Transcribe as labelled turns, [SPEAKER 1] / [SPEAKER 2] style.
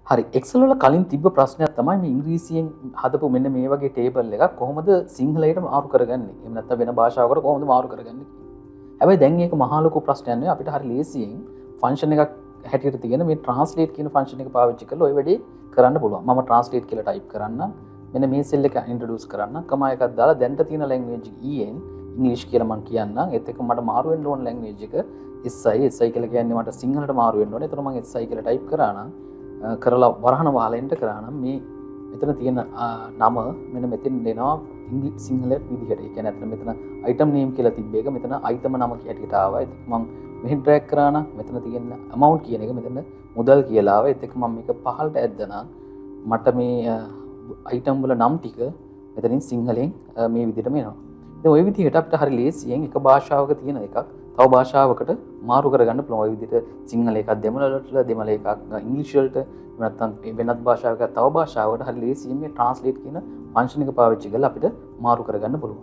[SPEAKER 1] හරි එක්සල් වල කලින් තිබ්බ ප්‍රශ්නයක් තමයි මේ ඉංග්‍රීසියෙන් හදපු මෙන්න මේ වගේ ටේබල් එකක් කොහොමද සිංහලයට මාරු කරගන්නේ? එහෙම නැත්නම් වෙන භාෂාවකට කොහොමද මාරු කරගන්නේ? හැබැයි දැන් මේක මහා ලොකු ප්‍රශ්නයක් නෙවෙයි අපිට හරි ලේසියෙන් ෆන්ක්ෂන් එකක් හැටියට තියෙන මේ ට්‍රාන්ස්ලේට් කියන ෆන්ක්ෂන් එක පාවිච්චි කරලා ওই වැඩේ කරන්න පුළුවන්. මම ට්‍රාන්ස්ලේට් කියලා ටයිප් කරන්න මෙන්න මේ සෙල් එක ඉන්ට්‍රොඩියුස් කරන්න කමා එකක් දාලා දැන්ට තියෙන ලැන්ග්වේජ් EN ඉංග්‍රීසි කියලා මම කියන්නම්. ඒත් එක්ක මට මාරු වෙන්න ඕන ලැන්ග්වේජ් එක SI කියලා කියන්නේ මට සිංහලට මාරු වෙන්න ඕනේ. ඒතර මම SI කියලා ටයිප් කරා නම් කරලා වරහන වහලෙන්ට කරා නම් මේ මෙතන තියෙන නම මෙන්න මෙතෙන් දෙනවා සිංහල විදිහට. ඒ කියන්නේ අතන මෙතන item name කියලා තිබ්බ එක මෙතන item නම හැටියට ආවා. ඒක මම මෙහෙන් drag කරා නම් මෙතන තියෙන amount කියන එක මෙතන මුදල් කියලා ආවා. ඒත් එක්ක මම මේක පහළට ඇද්දා නම් මට මේ item වල නම් ටික මෙතනින් සිංහලෙන් මේ විදිහටම එනවා. ඉතින් ওই විදිහට අපිට හරි ලේසියෙන් එක භාෂාවක තියෙන එකක් තව භාෂාවකට මාරු කරගන්න පුළුවන්. ওই විදිහට සිංහල එකක් දෙමළ වලට දෙමළ එකක් ඉංග්‍රීසි වලට නැත්නම් වෙනත් භාෂාවක තව භාෂාවකට හරි ලේසියෙන් මේ ට්‍රාන්ස්ලේට් කියන ෆන්ක්ෂන් එක පාවිච්චි කරලා අපිට මාරු කරගන්න පුළුවන්.